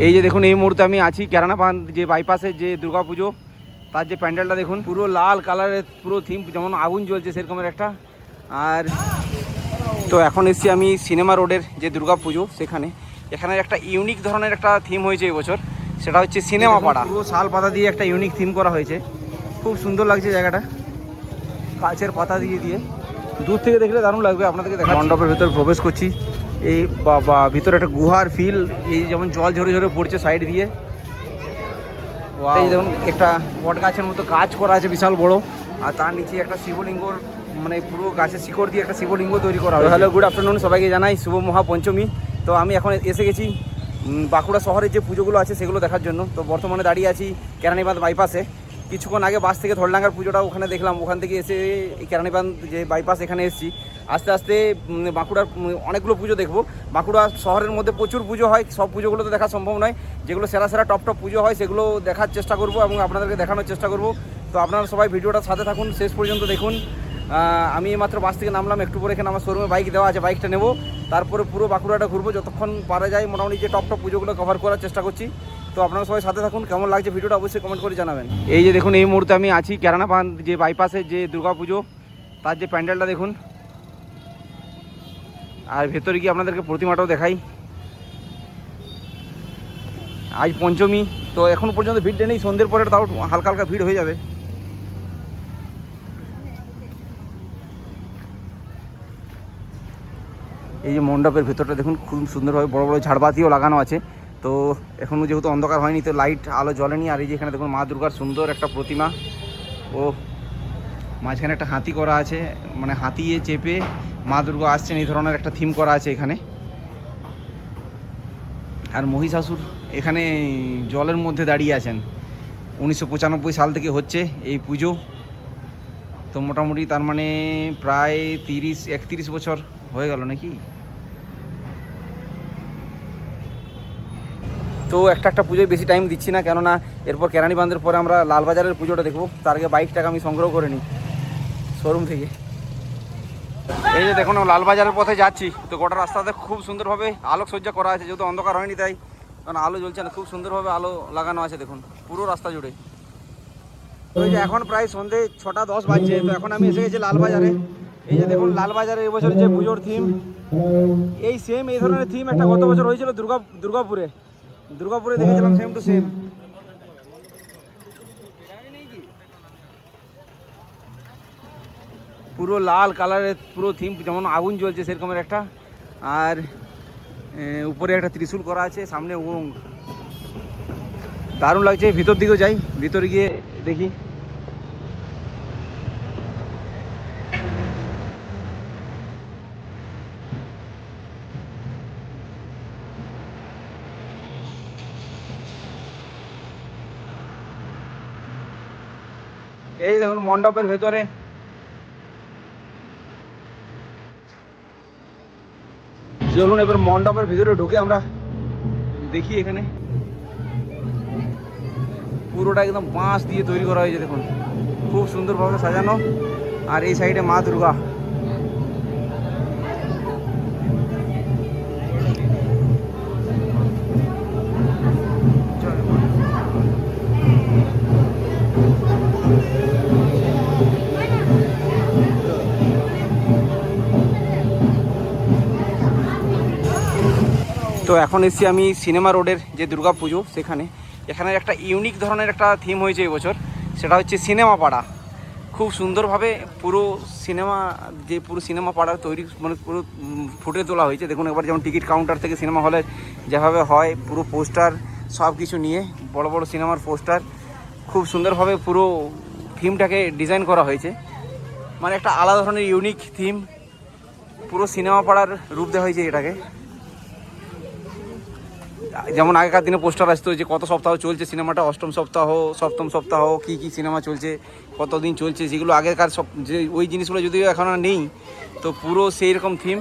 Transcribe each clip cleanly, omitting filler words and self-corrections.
এই যে দেখুন এই মুহূর্তে আমি আছি কেরানা বাঁধ যে বাইপাসের যে দুর্গাপুজো তার যে প্যান্ডেলটা দেখুন পুরো লাল কালারের পুরো থিম যেমন আগুন জ্বলছে সেরকমের একটা। আর তো এখন এসছি আমি সিনেমা রোডের যে দুর্গাপুজো সেখানে। এখানে একটা ইউনিক ধরনের একটা থিম হয়েছে এবছর, সেটা হচ্ছে সিনেমা পাড়া। পুরো শাল পাতা দিয়ে একটা ইউনিক থিম করা হয়েছে, খুব সুন্দর লাগছে জায়গাটা গাছের পাতা দিয়ে দিয়ে। দূর থেকে দেখলে দারুণ লাগবে। আপনাদেরকে দেখা মণ্ডপের ভেতর প্রবেশ করছি। এই বা ভিতরে একটা গুহার ফিল, এই যেমন জল ঝরে ঝরে পড়ছে সাইড দিয়ে। এই যেমন একটা বট গাছের মতো কাজ করা আছে বিশাল বড়, আর তার নিচে একটা শিবলিঙ্গর মানে পুরো গাছের শিকড় দিয়ে একটা শিবলিঙ্গ তৈরি করা হয়। হ্যালো, গুড আফটারনুন সবাইকে জানাই শুভ মহাপঞ্চমী। তো আমি এখন এসে গেছি বাঁকুড়া শহরের যে পুজোগুলো আছে সেগুলো দেখার জন্য। তো বর্তমানে দাঁড়িয়ে আছি কেরানীবাঁধ বাইপাসে। কিছুক্ষণ আগে বাস থেকে ধরলাঙ্গার পুজোটা ওখানে দেখলাম, ওখান থেকে এসে কেরানীবাঁধ যে বাইপাস এখানে এসেছি। আস্তে আস্তে বাঁকুড়ার অনেকগুলো পুজো দেখবো। বাঁকুড়া শহরের মধ্যে প্রচুর পুজো হয়, সব পুজোগুলো তো দেখা সম্ভব নয়। যেগুলো সেরা সেরা টপ টপ পুজো হয় সেগুলো দেখার চেষ্টা করব এবং আপনাদেরকে দেখানোর চেষ্টা করব। তো আপনারা সবাই ভিডিওটার সাথে থাকুন, শেষ পর্যন্ত দেখুন। আমি মাত্র বাস থেকে নামলাম, একটু পরে এখানে আমার শোরুমে বাইক দেওয়া আছে, বাইকটা নেব, তারপরে পুরো বাঁকুড়াটা ঘুরবো যতক্ষণ পারা যায়। মোটামুটি যে টপ টপ পুজোগুলো কভার করার চেষ্টা করছি। তো আপনারা সবাই সাথে থাকুন। কেমন লাগছে ভিডিওটা অবশ্যই কমেন্ট করে জানাবেন। এই যে দেখুন এই মুহূর্তে আমি আছি কেরানীবাঁধ যে বাইপাসের যে দুর্গাপুজো তার যে প্যান্ডেলটা দেখুন। আর ভেতরে গিয়ে আপনাদেরকে প্রতিমাটাও দেখাই। আজ পঞ্চমী, তো এখন পর্যন্ত ভিড় নেই, সন্ধ্যের পরে তাও হালকা হালকা ভিড় হয়ে যাবে। এই যে মণ্ডপের ভেতরটা দেখুন, খুব সুন্দরভাবে বড় বড় ঝাড়বাতিও লাগানো আছে। তো এখনও যেহেতু অন্ধকার হয়নি তো লাইট আলো জ্বলেনি। আর এই যে এখানে দেখুন মা দুর্গার সুন্দর একটা প্রতিমা, ও মাঝখানে একটা হাতি করা আছে, মানে হাতিয়ে চেপে মা দুর্গা আসছেন, এই ধরনের একটা থিম করা আছে এখানে। আর মহিষাসুর এখানে জলের মধ্যে দাঁড়িয়ে আছেন। 1995 সাল থেকে হচ্ছে এই পুজো। তো মোটামুটি তার মানে প্রায় 30-31 বছর হয়ে গেল নাকি। তো একটা পুজোয় বেশি টাইম দিচ্ছি না, কেননা এরপর কেরানীবাঁধের পরে আমরা লালবাজারের পুজোটা দেখবো। তার আগে বাইকটাকে আমি সংগ্রহ করে নিই শোরুম থেকে। এই যে দেখুন লালবাজারের পথে যাচ্ছি, তো গোটা রাস্তাতে খুব সুন্দরভাবে আলোকসজ্জা করা আছে, যেহেতু অন্ধকার হয়নি তাই, কারণ আলো জ্বলছে না, খুব সুন্দরভাবে আলো লাগানো আছে দেখুন পুরো রাস্তা জুড়ে। তো এই যে এখন প্রায় সন্ধ্যে 6:10 বাজছে, তো এখন আমি এসে গেছি লালবাজারে। এই যে দেখুন লালবাজারে এবছর যে পুজোর থিম, এই সেম এই ধরনের থিম একটা গত বছর হয়েছিল দুর্গাপুরে দেখেছিলাম, সেম টু সেম। পুরো লাল কালারের পুরো থিম যেমন আগুন জ্বলছে সেরকমের একটা। আর উপরে একটা ত্রিশূল করা আছে, সামনে ওম, দারুণ লাগছে। ভিতর দিকেও যাই, ভিতরে গিয়ে দেখি। এই দেখুন মণ্ডপের ভেতরে চলুন এবার মণ্ডপের ভিতরে ঢুকে আমরা দেখি। এখানে পুরোটা একদম বাঁশ দিয়ে তৈরি করা হয়েছে দেখুন, খুব সুন্দরভাবে সাজানো। আর এই সাইডে মা দুর্গা। তো এখন এসছি আমি সিনেমা রোডের যে দুর্গাপুজো সেখানে। এখানে একটা ইউনিক ধরনের একটা থিম হয়েছে এবছর, সেটা হচ্ছে সিনেমা পাড়া। খুব সুন্দরভাবে পুরো সিনেমা পাড়ার তৈরি মানে পুরো ফুটে তোলা হয়েছে দেখুন। একবার যেমন টিকিট কাউন্টার থেকে সিনেমা হলে যেভাবে হয়, পুরো পোস্টার সব কিছু নিয়ে বড় বড় সিনেমার পোস্টার, খুব সুন্দরভাবে পুরো থিমটাকে ডিজাইন করা হয়েছে। মানে একটা আলাদা ধরনের ইউনিক থিম, পুরো সিনেমা পাড়ার রূপ দেওয়া হয়েছে এটাকে। যেমন আগেকার দিনে পোস্টার আসতো যে কত সপ্তাহ চলছে সিনেমাটা, অষ্টম সপ্তাহ, সপ্তম সপ্তাহ, কী কী সিনেমা চলছে, কতদিন চলছে, যেগুলো আগেকার সব যে ওই জিনিসগুলো যদিও এখন আর নেই, তো পুরো সেই রকম থিম।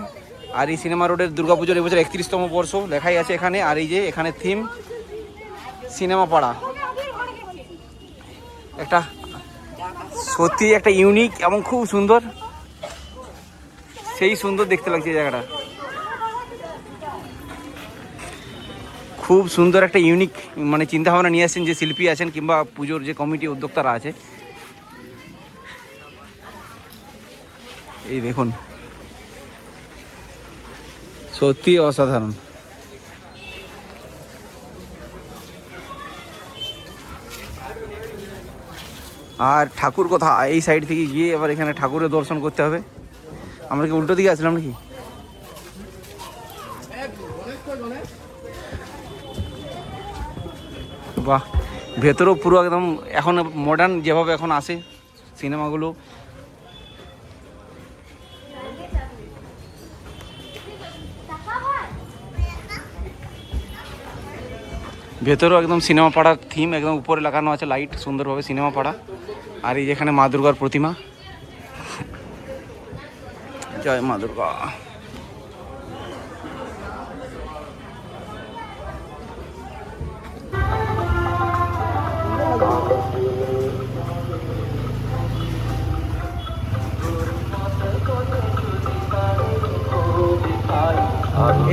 আর এই সিনেমা রোডের দুর্গাপুজোর এবছর 31তম বর্ষ লেখাই আছে এখানে। আর এই যে এখানে থিম সিনেমা পাড়া, একটা সত্যি একটা ইউনিক এবং খুব সুন্দর, সেই সুন্দর দেখতে লাগছে এই জায়গাটা। খুব সুন্দর একটা ইউনিক মানে চিন্তাভাবনা নিয়ে আসছেন যে শিল্পী আছেন কিংবা পুজোর যে কমিটি উদ্যোক্তারা আছে। এই দেখুন, সত্যি অসাধারণ। আর ঠাকুর কথা, এই সাইড থেকে গিয়ে এবার এখানে ঠাকুরের দর্শন করতে হবে। আমরা কি উল্টো দিকে আসলাম নাকি? বাহ, ভেতরেও পুরো একদম এখন মডার্ন যেভাবে এখন আসে সিনেমাগুলো, ভেতরেও একদম সিনেমা পাড়ার থিম, একদম উপরে লাগানো আছে লাইট সুন্দরভাবে সিনেমা পাড়া। আর এই যেখানে মা দুর্গার প্রতিমা, জয় মা দুর্গা।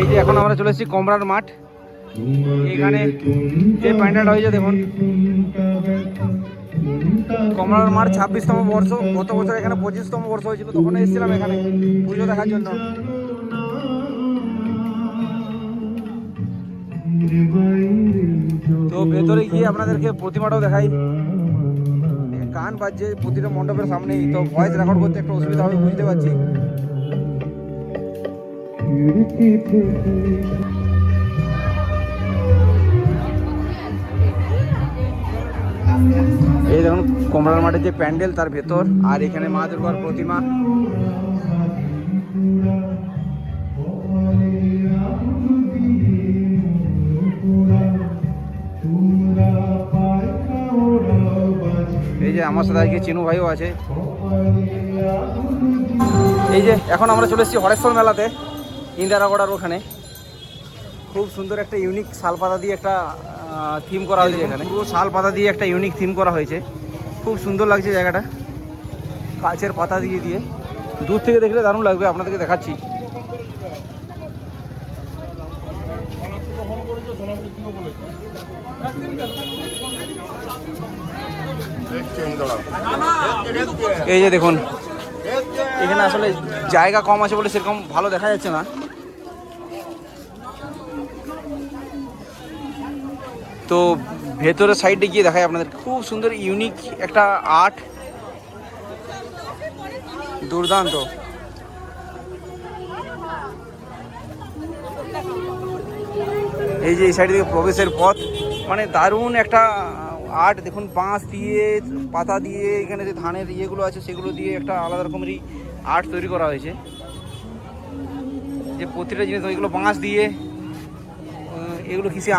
এই যে এখন আমরা চলে এসেছি কমরার মাঠ। এখানে যে প্যান্ডেলটা হয়েছে দেখুন, কমরার মাঠ 26তম বর্ষ। গত বছর এখানে 25তম বর্ষ হয়েছিল, তখন এসেছিলাম এখানে পুজো দেখার জন্য। তো ভেতরে গিয়ে আপনাদেরকে প্রতিমাটাও দেখাই। গান বাজছে প্রতিটা মণ্ডপের সামনেই, তো ভয়েস রেকর্ড করতে একটু অসুবিধা হবে বুঝতে পারছি। এই দেখুন কমরার মাঠের যে প্যান্ডেল তার ভেতর, আর এখানে মা দুর্গার প্রতিমা। এই যে আমার সাথে আজকে চিনু ভাইও আছে। এই যে এখন আমরা চলে এসেছি হরেশ্বর মেলাতে, ইন্দিরাগড়ার ওখানে। খুব সুন্দর একটা ইউনিক শাল পাতা দিয়ে একটা থিম করা হয়েছে এখানে, পুরো শাল পাতা দিয়ে একটা ইউনিক থিম করা হয়েছে। খুব সুন্দর লাগছে জায়গাটা, গাছের পাতা দিয়ে দিয়ে। দূর থেকে দেখলে দারুণ লাগবে, আপনাদেরকে দেখাচ্ছি। এই যে দেখুন, এখানে আসলে জায়গা কম আছে বলে সেরকম ভালো দেখা যাচ্ছে না। তো ভেতরের সাইডে গিয়ে দেখায় আপনাদের, খুব সুন্দর ইউনিক একটা আর্ট, দুর্দান্ত। এই যে এই সাইড থেকে প্রবেশের পথ, মানে দারুণ একটা আর্ট দেখুন। বাঁশ দিয়ে, পাতা দিয়ে, এখানে যে ধানের ইয়েগুলো আছে সেগুলো দিয়ে একটা আলাদা রকমেরই আর্ট তৈরি করা হয়েছে। যে প্রতিটা জিনিস ওইগুলো বাঁশ দিয়ে, এগুলো কিসে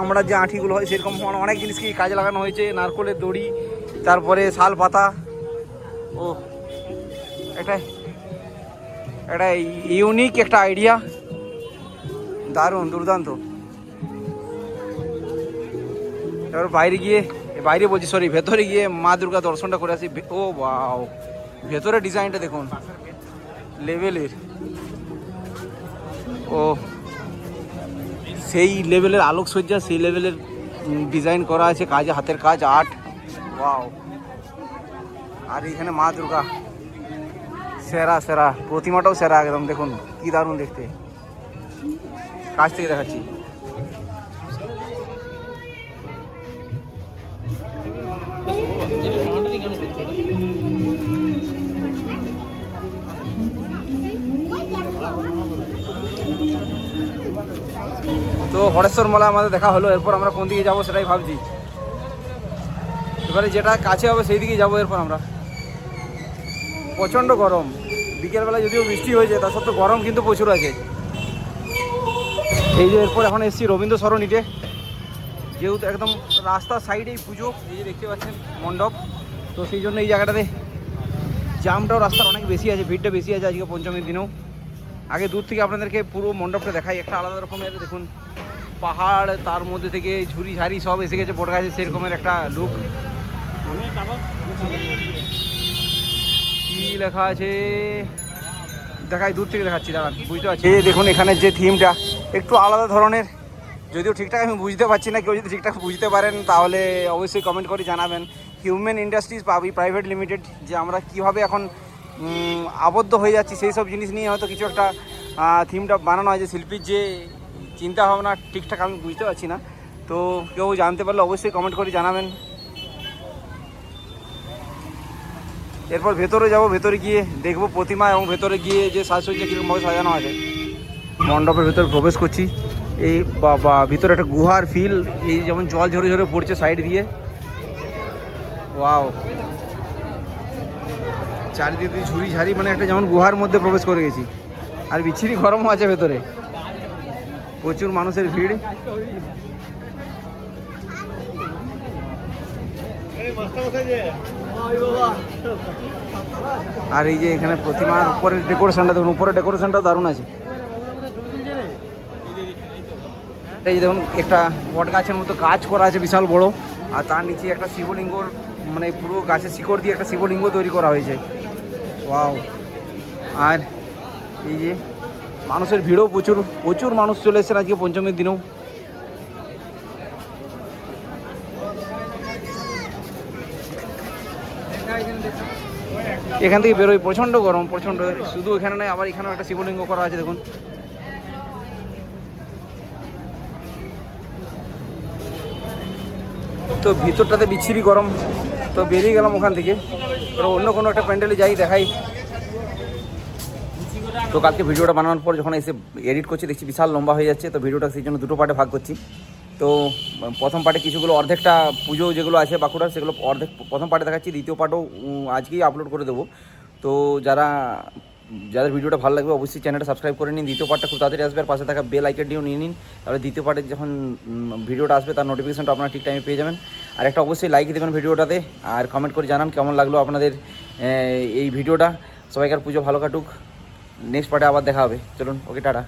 আমরা যে আঁঠিগুলো হয় সেরকম অনেক জিনিসকে কাজে লাগানো হয়েছে। নারকলের দড়ি, তারপরে শাল পাতা। ও এটা ইউনিক একটা আইডিয়া, দারুণ দুর্দান্ত। এবার বাইরে বলছি সরি, ভেতরে গিয়ে মা দুর্গা দর্শনটা করে আসি। ও বাও, ভেতরে ডিজাইনটা দেখুন লেভেলের। ও সেই লেভেলের আলোকসজ্জা, সেই লেভেলের ডিজাইন করা আছে, কাজে হাতের কাজ, আর্ট। ওয়াও। আর এখানে মা দুর্গা সেরা, প্রতিমাটাও সেরা একদম। দেখুন কি দারুণ দেখতে, কাছ থেকে দেখাচ্ছি। তো হরেশ্বর মেলা আমাদের দেখা হলো, এরপর আমরা কোন দিকে যাবো সেটাই ভাবছি। এবারে যেটা কাছে হবে সেই দিকেই যাবো এরপর আমরা। প্রচণ্ড গরম, বিকেলবেলা যদিও বৃষ্টি হয়েছে তা সত্ত্বেও গরম কিন্তু প্রচুর আছে। এই যে এরপর এখন এসেছি রবীন্দ্র সরণিতে, যেহেতু একদম রাস্তার সাইডেই পুজো। এই যে দেখতে পাচ্ছেন মণ্ডপ, তো সেই জন্য এই জায়গাটাতে জামটাও রাস্তার অনেক বেশি আছে, ভিড়টা বেশি আছে আজকে পঞ্চমীর দিনেও। আগে দূর থেকে আপনাদেরকে পুরো মণ্ডপটা দেখাই, একটা আলাদা রকমের দেখুন পাহাড়, তার মধ্যে থেকে ঝুড়ি ঝাড়ি সব এসে গেছে বট গাছে, সেরকমের একটা লুক। কি লেখা আছে দেখাই, দূর থেকে দেখাচ্ছি, দাঁড়ান বুঝতে পারছি। এই দেখুন এখানে যে থিমটা একটু আলাদা ধরনের, যদিও ঠিকঠাক আমি বুঝতে পারছি না, কেউ যদি ঠিকঠাক বুঝতে পারেন তাহলে অবশ্যই কমেন্ট করে জানাবেন। হিউম্যান ইন্ডাস্ট্রিজ প্রাইভেট লিমিটেড, যে আমরা কীভাবে এখন আবদ্ধ হয়ে যাচ্ছি সেই সব জিনিস নিয়ে হয়তো কিছু একটা থিমটা বানানো হয়, যে শিল্পীর যে চিন্তা ভাবনা ঠিকঠাক আমি বুঝতে পারছি না। তো কেউ জানতে পারলে অবশ্যই কমেন্ট করে জানাবেন। এরপর ভেতরে যাব, ভেতরে গিয়ে দেখবো প্রতিমা এবং ভেতরে গিয়ে যে সাজসজ্জা কীরকমভাবে সাজানো আছে। মণ্ডপের ভেতরে প্রবেশ করছি। এই বাবা, ভিতরে একটা গুহার ফিল, এই যেমন জল ঝরে ঝরে পড়ছে সাইড দিয়ে। ওয়াও, চারিদিকে ঝুড়ি ঝাড়ি, মানে একটা যেমন গুহার মধ্যে প্রবেশ করে গেছি। আর বিচ্ছিরি গরমও আছে ভেতরে, প্রচুর মানুষের ভিড়। আর এই যে এখানে প্রতিমার উপরের ডেকোরেশনটা দেখুন, উপরের ডেকোরেশনটা দারুণ আছে। এই দেখুন একটা বট গাছের মতো কাজ করা আছে বিশাল বড়, আর তার নিচে একটা শিবলিঙ্গর, মানে পুরো গাছের শিকড় দিয়ে একটা শিবলিঙ্গ তৈরি করা হয়েছে। ওয়াও। আর এই যে মানুষের ভিড়ও প্রচুর প্রচুর মানুষ চলে এসেছেন আজকে পঞ্চমীর দিনেও। এখান থেকে বেরোয় প্রচণ্ড গরম, প্রচণ্ড। শুধু এখানে নয়, আবার এখানেও একটা শিবলিঙ্গ করা আছে দেখুন। তো ভিতরটাতে বিচ্ছিরি গরম, তো বেরিয়ে গেলাম ওখান থেকে। তো অন্য কোনো একটা প্যান্ডেলে যাই, দেখাই। তো কালকে ভিডিওটা বানানোর পর যখন এসে এডিট করছি দেখছি বিশাল লম্বা হয়ে যাচ্ছে, তো ভিডিওটা সেই জন্য দুটো পার্টে ভাগ করছি। তো প্রথম পার্টে কিছুগুলো অর্ধেকটা পুজো যেগুলো আছে বাঁকুড়ার, সেগুলো অর্ধেক প্রথম পার্টে দেখাচ্ছি, দ্বিতীয় পার্টও আজকেই আপলোড করে দেবো। তো যাদের ভিডিওটা ভালো লাগবে অবশ্যই চ্যানেলটা সাবস্ক্রাইব করে নিন। দ্বিতীয় পার্টটা খুব তাড়াতাড়ি আসবে, আর পাশে থাকা বেল আইকনটিও নিয়ে নিন, তাহলে দ্বিতীয় পার্টে যখন ভিডিওটা আসবে তার নোটিফিকেশনটা আপনারা ঠিক টাইমে পেয়ে যাবেন। আর একটা অবশ্যই লাইক দেবেন ভিডিওটাতে, আর কমেন্ট করে জানান কেমন লাগলো আপনাদের এই ভিডিওটা। সবাইকার পুজো ভালো কাটুক। নেক্সট পার্টে আবার দেখা হবে। চলুন, ওকে, টাটা।